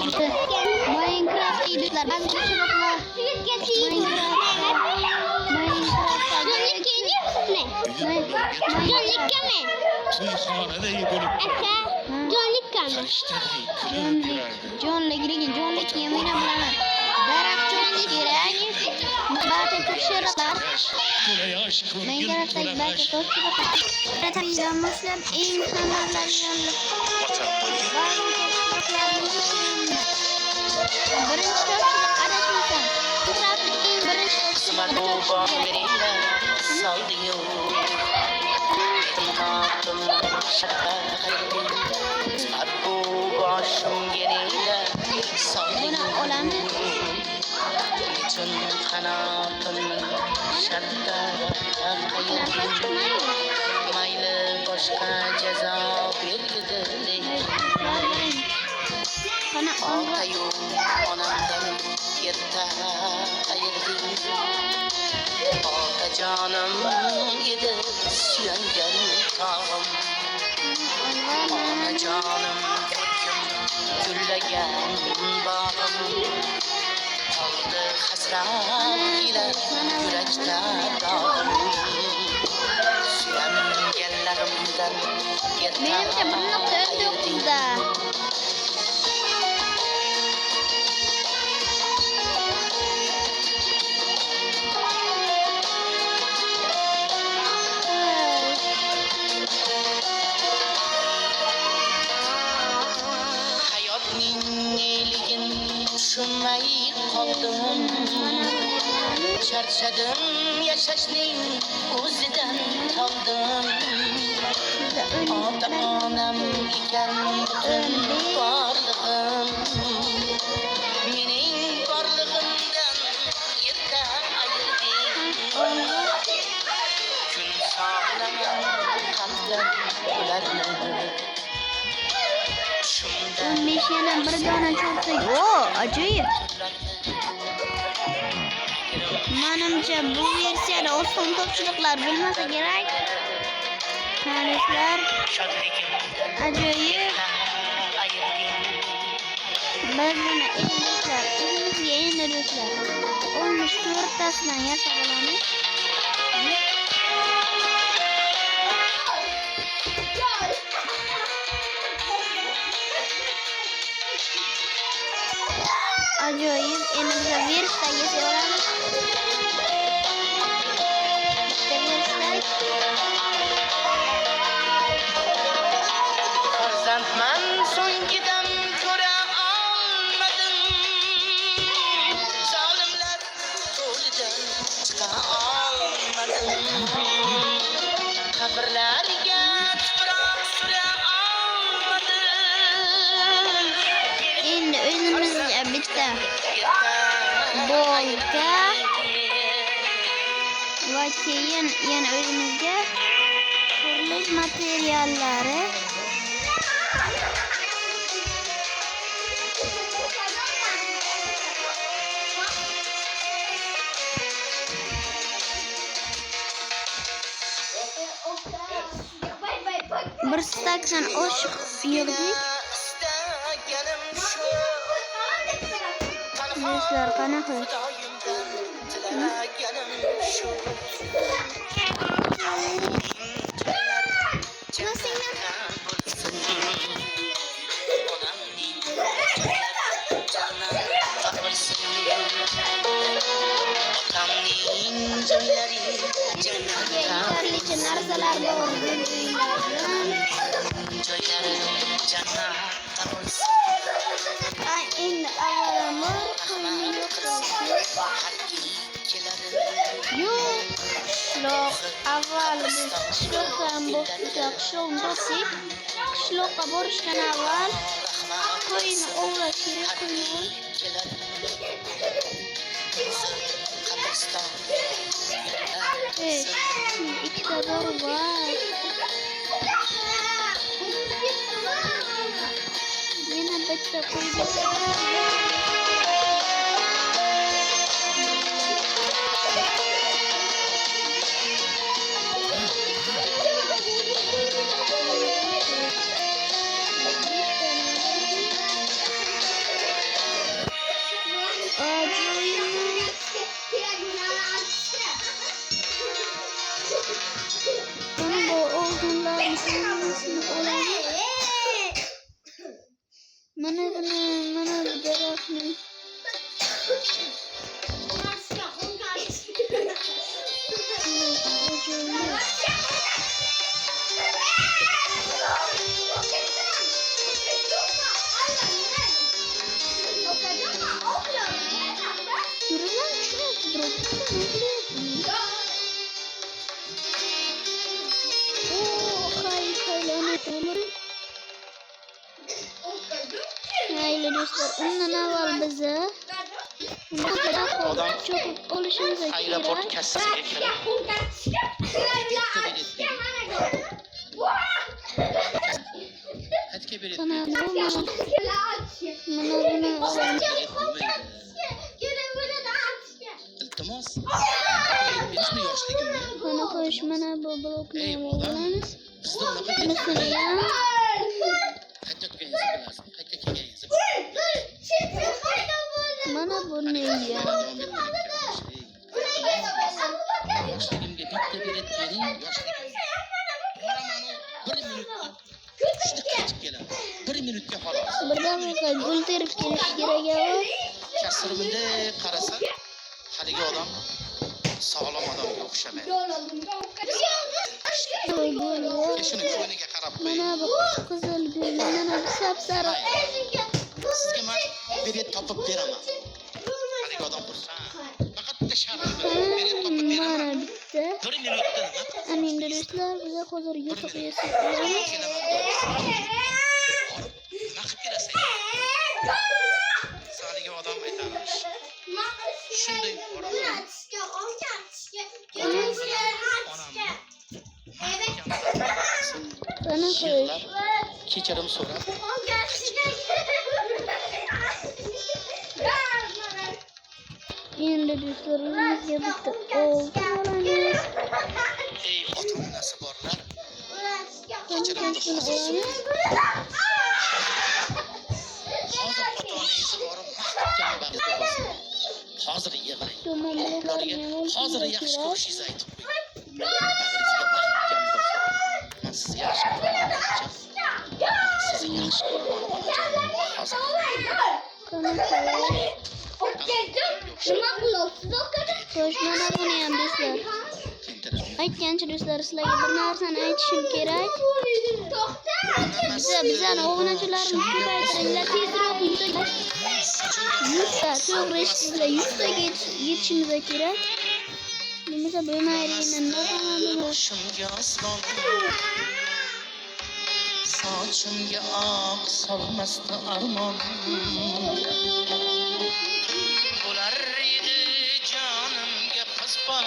Minecraft videolar. Bazı topçuluklar. Johnlik yemine bilaman. Daraxtchilik kerak. Barcha topshiriqlar. Minecraft'dagi barcha topshiriqlar. Tabiiydan boshlab eng samarali yo'llar. Birinchi topshiriq adashmasam. Minecraft'ning eng birinchi topshirig'i buni olamiz. Mayli boshqa jazo belgidir. Qani Otayu onamdan erta ayirdim. Otajonim edi suyangan tog'im. Onajonim ko'rkim gullagan bog'im. Qoldi hasrat ila yurakda dog'im. Suyanganlarimdan erta menimcha 1.9 da. Tushunmay qoldim, charchadim yashashning o'zidan qoldim. Ota-onam ekan butun borlig'im, mening borlig'imdan erta ayirdim. Kun sog'laman qalbdan ularni. 15 yana bir dona chopsak. O, ajoyib. Menimcha bu versiyada oson topshiriqlar bo'lmasa kerak. Qarashlar. Ajoyib. Biz buni endi do'stlar, 14 tasidan yasab olamiz. Ajoyib, endi biz versdagi ko'ramiz. Farzandman so'ngidan ko'ra olmadim. Zolimlar to'lidan chiqa olmadim. Qabrlarga tuproq sura olmadim. Endi o'zimizga bitta bolka va keyin yana o'zimizga qurilish materiallari bir stakdan oshib yig'dik. Do'stlar, qanaqa? Yetarlicha narsalar bor. Endi avvalambor qishloq avval biz qishloqdan bossak, qishloqqa borishdan avval qo'yni ovlash kerak. Ikkita dori bor. Yana bitta qo'y. Mana bu daraxtni. Yürüyen şu Hayırlı dostlar, ondan avval bizi Odam çok oluşumuza Hayra podcast'ga kirib, Qatga beradi. Iltimos. Berishmi yoshligimni? Bana koş, mana bu blokni Ey odam, olamiz. bizda unaqa Misini ya. Qayta turgan bilasizmi? Qayta kelgan yozib. Mana bu ne ya? Yoshligimga bitta bilet bering, yoshligimga. Boramanu 1 minutda. Juda qaytib keladi. 1 minutga xolos. Bir daqiqa gul terib kelish kerak ya. Kasr bunday qarasa, haligi odam sog'lom odamga o'xshamaydi. Shuni ko'niga qarab qo'ying. Mana bu qizil gul, mana bu sapsariq. Sizga men bilet topib beraman. Haligi odam xursand. Faqat bitta sharti bor. Bilet topib Mana beraman. bitta. 1 minutda nima? Ana endi do'stlar, biz hozir YouTube yasamaymiz. Nima qilib kelasan? Haligi odam aytadi. Shunday boraman. Bana koş. Yig'lab, kechirim so'rab, Endi do'stlar, bizga bitta oltin olamiz. ey ota-onasi borlar, Kechirimni olamiz. hozir ota-onangiz borib mahkam bag'riga bosing. Hozir yig'lang. Tamam, Ularga hozir yaxshi ko'rishingizni aytib qo'ying. Bag'ringizga mahkam bosing. Men sizni yaxshi ko'raman, onajon. Sizni yaxshi ko'raman, onajon. Hozir Bana koş. Koş, mana buni ham do'stlar. keltirib. Aytgancha do'stlar, sizlarga bir narsani aytishim kerak. Bizani obunachilarimiz ko'paytiringlar, tezroq 100 ta, to'g'ri eshitdingizlar, 100 taga yetishimiz kerak. Bo'lmasa bo'lmaydi endi. Boshimga osmon, sochimga oq solmasdi armon. Bo'lar edi jonimga qizbon.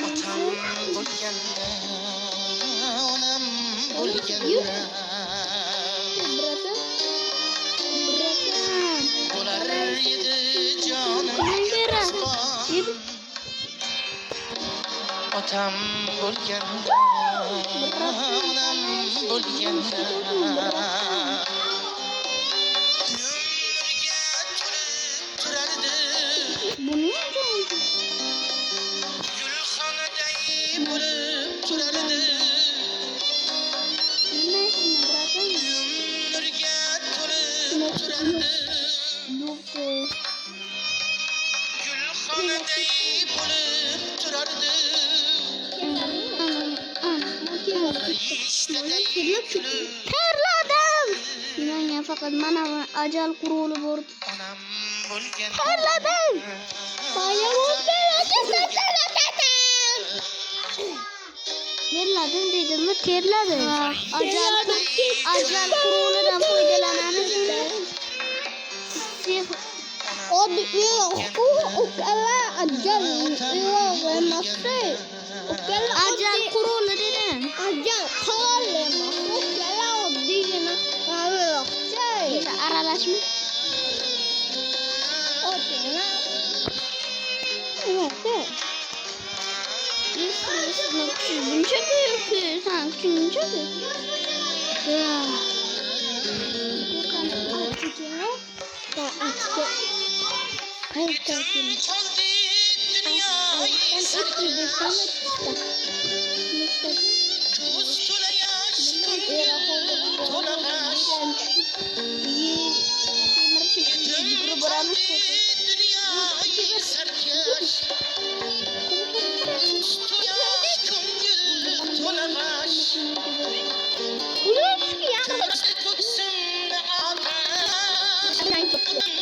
Otam bo'lganda, onam bo'lganda. Bo'lar edi jonimga qizbon. Otam bo'lganda, onam bo'lganda. Umrga to'lib turardi, Buni ham gulxonaday bo'lib turardi. Umrga to'lib turardi, gulxonaday bo'lib turardi. Terladim. Menga faqat mana bu ajal quruli bor. Onam bo'lganda. Terladim. Terladim dedimmi? Terladim. Ajal qurulidan foydalanamiz. Odi ajal quruli dedim. Aralashma. Buncha ku, sen buncha ku. Yetim qoldi dunyoyi sarg'ish. Ko'z to'la yosh, ko'ngil to'la Hemen topla.